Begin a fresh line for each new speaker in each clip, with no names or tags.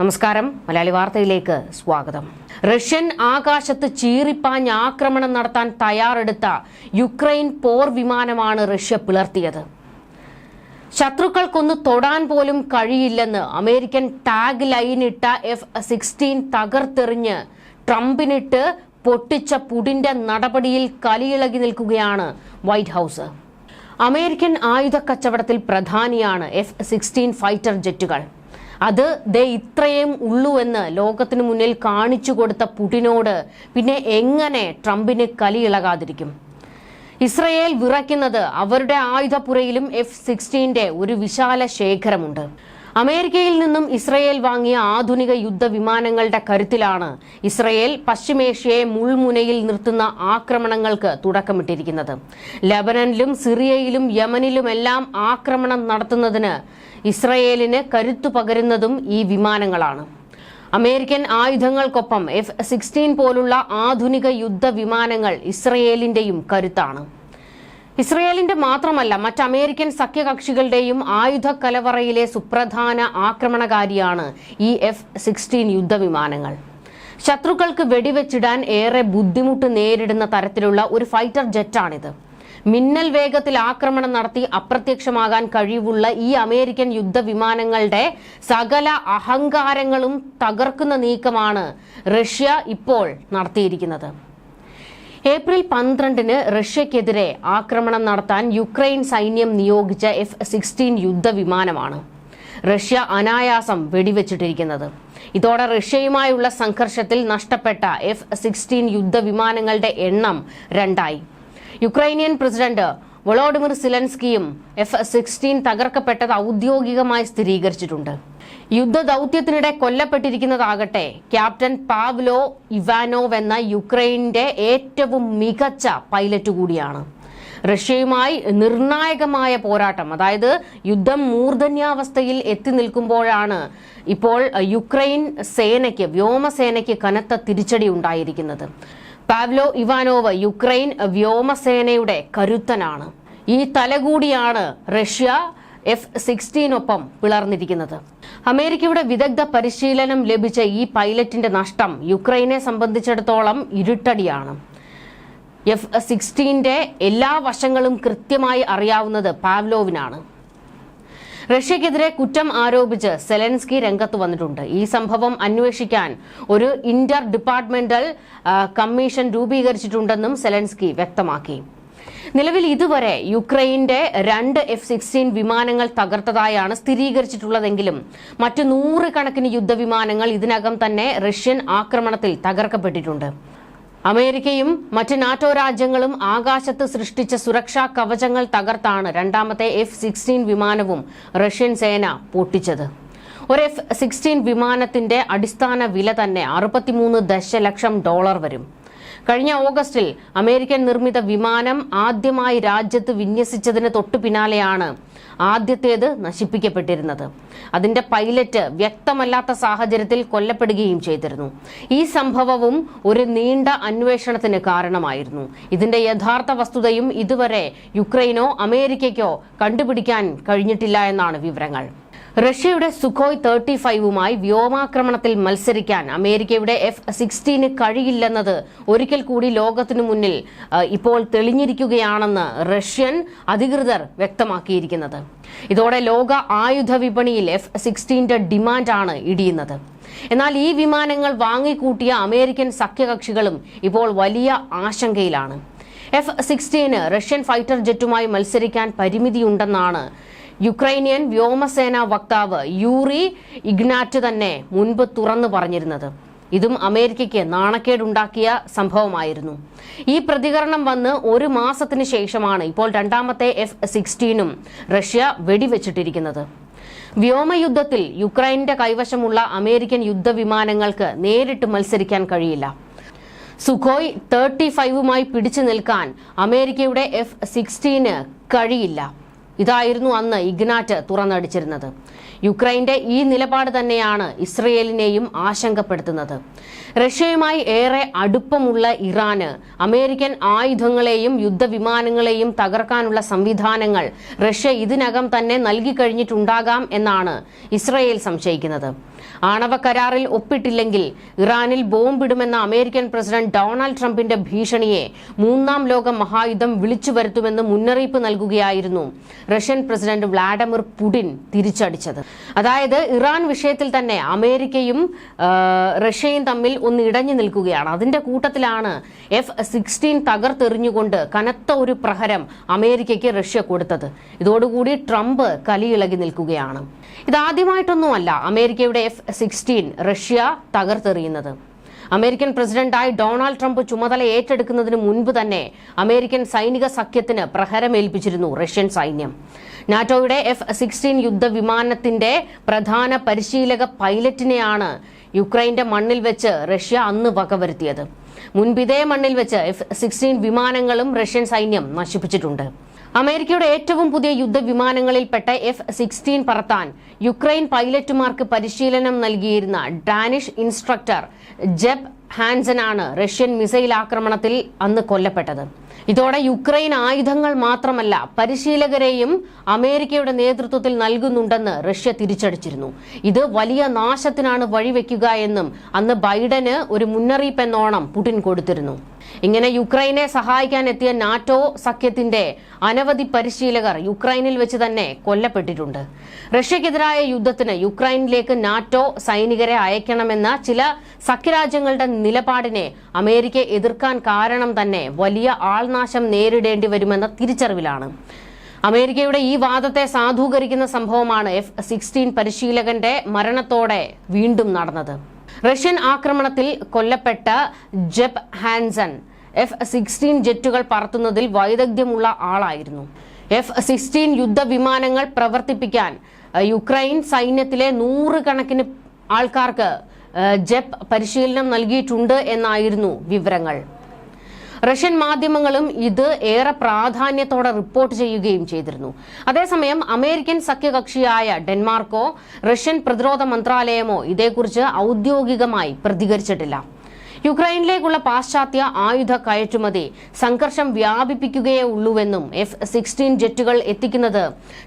നമസ്കാരം, മലയാളി വാർത്തയിലേക്ക് സ്വാഗതം. റഷ്യൻ ആകാശത്ത് ചീറിപ്പാഞ്ഞ് ആക്രമണം നടത്താൻ തയ്യാറെടുത്ത യുക്രൈൻ പോർ വിമാനമാണ് റഷ്യ പിളർത്തിയത്. ശത്രുക്കൾക്കൊന്ന് തൊടാൻ പോലും കഴിയില്ലെന്ന് അമേരിക്കൻ ടാഗ് ലൈനിട്ട F-16 തകർത്തെറിഞ്ഞ് ട്രംപിനിട്ട് പൊട്ടിച്ച പുടിന്റെ നടപടിയിൽ കലിയിളകി നിൽക്കുകയാണ് വൈറ്റ് ഹൌസ്. അമേരിക്കൻ ആയുധ കച്ചവടത്തിൽ പ്രധാനിയാണ് F-16 ഫൈറ്റർ ജെറ്റുകൾ. അത് ഇത്രയും ഉള്ളൂ എന്ന് ലോകത്തിനു മുന്നിൽ കാണിച്ചു കൊടുത്ത പുടിനോട് പിന്നെ എങ്ങനെ ട്രംപിന് കലിയിളകാതിരിക്കും? ഇസ്രയേൽ വിറയ്ക്കുന്നത് അവരുടെ ആയുധപ്പുരയിലും F-16 ഒരു വിശാല ശേഖരമുണ്ട്. അമേരിക്കയിൽ നിന്നും ഇസ്രയേൽ വാങ്ങിയ ആധുനിക യുദ്ധവിമാനങ്ങളുടെ കരുത്തിലാണ് ഇസ്രയേൽ പശ്ചിമേഷ്യയെ മുൾമുനയിൽ നിർത്തുന്ന ആക്രമണങ്ങൾക്ക് തുടക്കമിട്ടിരിക്കുന്നത്. ലെബനനിലും സിറിയയിലും യമനിലുമെല്ലാം ആക്രമണം നടത്തുന്നതിന് ഇസ്രയേലിന് കരുത്തു പകരുന്നതും ഈ വിമാനങ്ങളാണ്. അമേരിക്കൻ ആയുധങ്ങൾക്കൊപ്പം F-16 പോലുള്ള ആധുനിക യുദ്ധവിമാനങ്ങൾ ഇസ്രയേലിന്റെയും കരുത്താണ്. ഇസ്രയേലിന്റെ മാത്രമല്ല, മറ്റ് അമേരിക്കൻ സഖ്യകക്ഷികളുടെയും ആയുധ കലവറയിലെ സുപ്രധാന ആക്രമണകാരിയാണ് ഈ F-16 യുദ്ധവിമാനങ്ങൾ. ശത്രുക്കൾക്ക് വെടിവെച്ചിടാൻ ഏറെ ബുദ്ധിമുട്ട് നേരിടുന്ന തരത്തിലുള്ള ഒരു ഫൈറ്റർ ജെറ്റാണിത്. മിന്നൽ വേഗത്തിൽ ആക്രമണം നടത്തി അപ്രത്യക്ഷമാകാൻ കഴിവുള്ള ഈ അമേരിക്കൻ യുദ്ധവിമാനങ്ങളുടെ സകല അഹങ്കാരങ്ങളും തകർക്കുന്ന നീക്കമാണ് റഷ്യ ഇപ്പോൾ നടത്തിയിരിക്കുന്നത്. ഏപ്രിൽ 12-ന് റഷ്യക്കെതിരെ ആക്രമണം നടത്താൻ യുക്രൈൻ സൈന്യം നിയോഗിച്ച F-16 യുദ്ധവിമാനമാണ് റഷ്യ അനായാസം വെടിവെച്ചിട്ടിരിക്കുന്നത്. ഇതോടെ റഷ്യയുമായുള്ള സംഘർഷത്തിൽ നഷ്ടപ്പെട്ട F-16 യുദ്ധവിമാനങ്ങളുടെ എണ്ണം 2ആയി. യുക്രൈനിയൻ പ്രസിഡന്റ് വൊളോഡിമിർ സെലൻസ്കിയും F-16 തകർക്കപ്പെട്ടത് ഔദ്യോഗികമായി സ്ഥിരീകരിച്ചിട്ടുണ്ട്. യുദ്ധ ദൗത്യത്തിനിടെ കൊല്ലപ്പെട്ടിരിക്കുന്നതാകട്ടെ ക്യാപ്റ്റൻ പാവ്ലോ ഇവാനോവ് എന്ന യുക്രൈനിന്റെ ഏറ്റവും മികച്ച പൈലറ്റ് കൂടിയാണ്. റഷ്യയുമായി നിർണായകമായ പോരാട്ടം, അതായത് യുദ്ധം മൂർധന്യാവസ്ഥയിൽ എത്തി നിൽക്കുമ്പോഴാണ് ഇപ്പോൾ യുക്രൈൻ സേനയ്ക്ക്, വ്യോമസേനയ്ക്ക് കനത്ത തിരിച്ചടി ഉണ്ടായിരിക്കുന്നത്. പാവ്ലോ ഇവാനോവ് യുക്രൈൻ വ്യോമസേനയുടെ കരുത്തനാണ്. ഈ തലകൂടിയാണ് റഷ്യ F-16 പിളർന്നിരിക്കുന്നത്. അമേരിക്കയുടെ വിദഗ്ധ പരിശീലനം ലഭിച്ച ഈ പൈലറ്റിന്റെ നഷ്ടം യുക്രൈനെ സംബന്ധിച്ചിടത്തോളം ഇരുട്ടടിയാണ്. F-16 എല്ലാ വശങ്ങളും കൃത്യമായി അറിയാവുന്നത് പാവ്ലോവിനാണ്. റഷ്യക്കെതിരെ കുറ്റം ആരോപിച്ച് സെലൻസ്കി രംഗത്ത് വന്നിട്ടുണ്ട്. ഈ സംഭവം അന്വേഷിക്കാൻ ഒരു ഇന്റർ ഡിപ്പാർട്ട്മെന്റൽ കമ്മീഷൻ രൂപീകരിച്ചിട്ടുണ്ടെന്നും സെലൻസ്കി വ്യക്തമാക്കി. നിലവിൽ ഇതുവരെ യുക്രൈന്റെ 2 F-16 വിമാനങ്ങൾ തകർത്തതായാണ് സ്ഥിരീകരിച്ചിട്ടുള്ളതെങ്കിലും മറ്റു 100 കണക്കിന് യുദ്ധവിമാനങ്ങൾ ഇതിനകം തന്നെ റഷ്യൻ ആക്രമണത്തിൽ തകർക്കപ്പെട്ടിട്ടുണ്ട്. അമേരിക്കയും മറ്റ് നാറ്റോ രാജ്യങ്ങളും ആകാശത്ത് സൃഷ്ടിച്ച സുരക്ഷാ കവചങ്ങൾ തകർത്താണ് രണ്ടാമത്തെ F-16 വിമാനവും റഷ്യൻ സേന പൊട്ടിച്ചത്. ഒരു F-16 വിമാനത്തിന്റെ അടിസ്ഥാന വില തന്നെ $63 ദശലക്ഷം വരും. കഴിഞ്ഞ ഓഗസ്റ്റിൽ അമേരിക്കൻ നിർമ്മിത വിമാനം ആദ്യമായി രാജ്യത്ത് വിന്യസിച്ചതിന് തൊട്ടു പിന്നാലെയാണ് ആദ്യത്തേത് നശിപ്പിക്കപ്പെട്ടിരുന്നത്. അതിന്റെ പൈലറ്റ് വ്യക്തമല്ലാത്ത സാഹചര്യത്തിൽ കൊല്ലപ്പെടുകയും ചെയ്തിരുന്നു. ഈ സംഭവവും ഒരു നീണ്ട അന്വേഷണത്തിന് കാരണമായിരുന്നു. ഇതിന്റെ യഥാർത്ഥ വസ്തുതയും ഇതുവരെ യുക്രൈനോ അമേരിക്കയ്ക്കോ കണ്ടുപിടിക്കാൻ കഴിഞ്ഞിട്ടില്ല എന്നാണ് വിവരങ്ങൾ. റഷ്യയുടെ സുഖോയ് 35മായി വ്യോമാക്രമണത്തിൽ മത്സരിക്കാൻ അമേരിക്കയുടെ F-16 കഴിയില്ലെന്നത് ഒരിക്കൽ കൂടി ലോകത്തിനു മുന്നിൽ ഇപ്പോൾ തെളിഞ്ഞിരിക്കുകയാണെന്ന് റഷ്യൻ അധികൃതർ വ്യക്തമാക്കിയിരിക്കുന്നത്. ഇതോടെ ലോക ആയുധ വിപണിയിൽ F-16 ഡിമാൻഡാണ് ഇടിയുന്നത്. എന്നാൽ ഈ വിമാനങ്ങൾ വാങ്ങിക്കൂട്ടിയ അമേരിക്കൻ സഖ്യകക്ഷികളും ഇപ്പോൾ വലിയ ആശങ്കയിലാണ്. F-16 റഷ്യൻ ഫൈറ്റർ ജെറ്റുമായി മത്സരിക്കാൻ പരിമിതിയുണ്ടെന്നാണ് യുക്രൈനിയൻ വ്യോമസേനാ വക്താവ് യൂറി ഇഗ്നാറ്റ് തന്നെ മുൻപ് തുറന്നു പറഞ്ഞിരുന്നത്. ഇതും അമേരിക്കയ്ക്ക് നാണക്കേടുണ്ടാക്കിയ സംഭവമായിരുന്നു. ഈ പ്രതികരണം വന്ന് ഒരു മാസത്തിന് ശേഷമാണ് ഇപ്പോൾ രണ്ടാമത്തെ F-16 റഷ്യ വെടിവെച്ചിട്ടിരിക്കുന്നത്. വ്യോമയുദ്ധത്തിൽ യുക്രൈന്റെ കൈവശമുള്ള അമേരിക്കൻ യുദ്ധവിമാനങ്ങൾക്ക് നേരിട്ട് മത്സരിക്കാൻ കഴിയില്ല. സുഖോയ് 35മായി പിടിച്ചു നിൽക്കാൻ അമേരിക്കയുടെ F-16 കഴിയില്ല. ഇതായിരുന്നു അന്ന് ഇഗ്നാറ്റ് തുറന്നടിച്ചിരുന്നത്. യുക്രൈന്റെ ഈ നിലപാട് തന്നെയാണ് ഇസ്രയേലിനെയും ആശങ്കപ്പെടുത്തുന്നത്. റഷ്യയുമായി ഏറെ അടുപ്പമുള്ള ഇറാന് അമേരിക്കൻ ആയുധങ്ങളെയും യുദ്ധവിമാനങ്ങളെയും തകർക്കാനുള്ള സംവിധാനങ്ങൾ റഷ്യ ഇതിനകം തന്നെ നൽകി കഴിഞ്ഞിട്ടുണ്ടാകാം എന്നാണ് ഇസ്രയേൽ സംശയിക്കുന്നത്. ആണവ കരാറിൽ ഒപ്പിട്ടില്ലെങ്കിൽ ഇറാനിൽ ബോംബിടുമെന്ന അമേരിക്കൻ പ്രസിഡന്റ് ഡൊണാൾഡ് ട്രംപിന്റെ ഭീഷണിയെ മൂന്നാം ലോക മഹായുദ്ധം വിളിച്ചു വരുത്തുമെന്ന് മുന്നറിയിപ്പ് നൽകുകയായിരുന്നു റഷ്യൻ പ്രസിഡന്റ് വ്ളാഡിമിർ പുടിൻ തിരിച്ചടിച്ചത്. അതായത് ഇറാൻ വിഷയത്തിൽ തന്നെ അമേരിക്കയും റഷ്യയും തമ്മിൽ ഒന്ന് ഇടഞ്ഞു നിൽക്കുകയാണ്. അതിന്റെ കൂട്ടത്തിലാണ് F-16 തകർത്തെറിഞ്ഞുകൊണ്ട് കനത്ത ഒരു പ്രഹരം അമേരിക്കയ്ക്ക് റഷ്യ കൊടുത്തത്. ഇതോടുകൂടി ട്രംപ് കലിയിളകി നിൽക്കുകയാണ്. ഇതാദ്യമായിട്ടൊന്നുമല്ല അമേരിക്കയുടെ F-16 റഷ്യ തകർത്തെറിയുന്നത്. അമേരിക്കൻ പ്രസിഡന്റായി ഡൊണാൾഡ് ട്രംപ് ചുമതല ഏറ്റെടുക്കുന്നതിന് മുൻപ് തന്നെ അമേരിക്കൻ സൈനിക സഖ്യത്തിന് പ്രഹരമേൽപ്പിച്ചിരുന്നു റഷ്യൻ സൈന്യം. നാറ്റോയുടെ F-16 യുദ്ധവിമാനത്തിന്റെ പ്രധാന പരിശീലക പൈലറ്റിനെയാണ് യുക്രൈന്റെ മണ്ണിൽ വെച്ച് റഷ്യ അന്ന് വകവരുത്തിയത്. മുൻപിതേ മണ്ണിൽ വെച്ച് F-16 വിമാനങ്ങളും റഷ്യൻ സൈന്യം നശിപ്പിച്ചിട്ടുണ്ട്. അമേരിക്കയുടെ ഏറ്റവും പുതിയ യുദ്ധവിമാനങ്ങളിൽപ്പെട്ട F-16 പറത്താൻ യുക്രൈൻ പൈലറ്റുമാർക്ക് പരിശീലനം നൽകിയിരുന്ന ഡാനിഷ് ഇൻസ്ട്രക്ടർ ജെബ് ഹാൻസനാണ് റഷ്യൻ മിസൈൽ ആക്രമണത്തിൽ അന്ന് കൊല്ലപ്പെട്ടത്. ഇതോടെ യുക്രൈൻ ആയുധങ്ങൾ മാത്രമല്ല പരിശീലകരെയും അമേരിക്കയുടെ നേതൃത്വത്തിൽ നൽകുന്നുണ്ടെന്ന് റഷ്യ തിരിച്ചടിച്ചിരുന്നു. ഇത് വലിയ നാശത്തിനാണ് വഴിവെക്കുക എന്നും അന്ന് ബൈഡന് ഒരു മുന്നറിയിപ്പ് എന്നോണം പുടിൻ കൊടുത്തിരുന്നു. ഇങ്ങനെ യുക്രൈനെ സഹായിക്കാൻ എത്തിയ നാറ്റോ സഖ്യത്തിന്റെ അനവധി പരിശീലകർ യുക്രൈനിൽ വെച്ച് തന്നെ കൊല്ലപ്പെട്ടിട്ടുണ്ട്. റഷ്യക്കെതിരായ യുദ്ധത്തിന് യുക്രൈനിലേക്ക് നാറ്റോ സൈനികരെ അയക്കണമെന്ന ചില സഖ്യരാജ്യങ്ങളുടെ നിലപാടിനെ അമേരിക്ക എതിർക്കാൻ കാരണം തന്നെ വലിയ ആൾനാശം നേരിടേണ്ടി വരുമെന്ന തിരിച്ചറിവിലാണ്. അമേരിക്കയുടെ ഈ വാദത്തെ സാധൂകരിക്കുന്ന സംഭവമാണ് F-16 പരിശീലകന്റെ മരണത്തോടെ വീണ്ടും നടന്നത്. റഷ്യൻ ആക്രമണത്തിൽ കൊല്ലപ്പെട്ട ജെബ് ഹാൻസൺ F-16 ജെറ്റുകൾ പറത്തുന്നതിൽ വൈദഗ്ധ്യമുള്ള ആളായിരുന്നു. F-16 യുദ്ധവിമാനങ്ങൾ പ്രവർത്തിപ്പിക്കാൻ യുക്രൈൻ സൈന്യത്തിലെ 100 കണക്കിന് ആൾക്കാർക്ക് ജെബ് പരിശീലനം നൽകിയിട്ടുണ്ട് എന്നായിരുന്നു വിവരങ്ങൾ. റഷ്യൻ മാധ്യമങ്ങളും ഇത് ഏറെ പ്രാധാന്യത്തോടെ റിപ്പോർട്ട് ചെയ്യുകയും ചെയ്തിരുന്നു. അതേസമയം അമേരിക്കൻ സഖ്യകക്ഷിയായ ഡെൻമാർക്കോ റഷ്യൻ പ്രതിരോധ മന്ത്രാലയമോ ഇതേക്കുറിച്ച് ഔദ്യോഗികമായി പ്രതികരിച്ചിട്ടില്ല. യുക്രൈനിലേക്കുള്ള പാശ്ചാത്യ ആയുധ കയറ്റുമതി സംഘർഷം വ്യാപിപ്പിക്കുകയേ ഉള്ളൂവെന്നും F-16 ജെറ്റുകൾ എത്തിക്കുന്നത്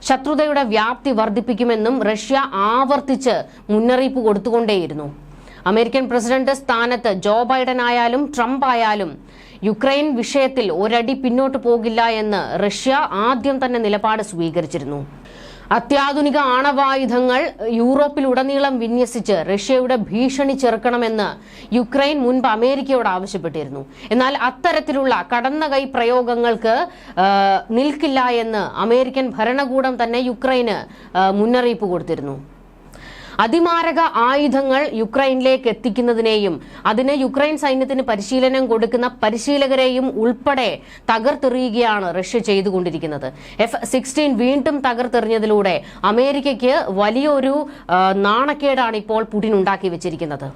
ശത്രുതയുടെ വ്യാപ്തി വർദ്ധിപ്പിക്കുമെന്നും റഷ്യ ആവർത്തിച്ച് മുന്നറിയിപ്പ് കൊടുത്തുകൊണ്ടേയിരുന്നു. അമേരിക്കൻ പ്രസിഡന്റ് സ്ഥാനത്ത് ജോ ബൈഡൻ ആയാലും ട്രംപ് ആയാലും യുക്രൈൻ വിഷയത്തിൽ ഒരടി പിന്നോട്ട് പോകില്ല എന്ന് റഷ്യ ആദ്യം തന്നെ നിലപാട് സ്വീകരിച്ചിരുന്നു. അത്യാധുനിക ആണവായുധങ്ങൾ യൂറോപ്പിലുടനീളം വിന്യസിച്ച് റഷ്യയുടെ ഭീഷണി ചെറുക്കണമെന്ന് യുക്രൈൻ മുൻപ് അമേരിക്കയോട് ആവശ്യപ്പെട്ടിരുന്നു. എന്നാൽ അത്തരത്തിലുള്ള കടന്നകൈ പ്രയോഗങ്ങൾക്ക് നിൽക്കില്ല എന്ന് അമേരിക്കൻ ഭരണകൂടം തന്നെ യുക്രൈന് മുന്നറിയിപ്പ് കൊടുത്തിരുന്നു. അതിമാരക ആയുധങ്ങൾ യുക്രൈനിലേക്ക് എത്തിക്കുന്നതിനെയും അതിന് യുക്രൈൻ സൈന്യത്തിന് പരിശീലനം കൊടുക്കുന്ന പരിശീലകരെയും ഉൾപ്പെടെ തകർത്തെറിയുകയാണ് റഷ്യ ചെയ്തുകൊണ്ടിരിക്കുന്നത്. F-16 വീണ്ടും തകർത്തെറിഞ്ഞതിലൂടെ അമേരിക്കയ്ക്ക് വലിയൊരു നാണക്കേടാണ് ഇപ്പോൾ പുടിൻ ഉണ്ടാക്കി വെച്ചിരിക്കുന്നത്.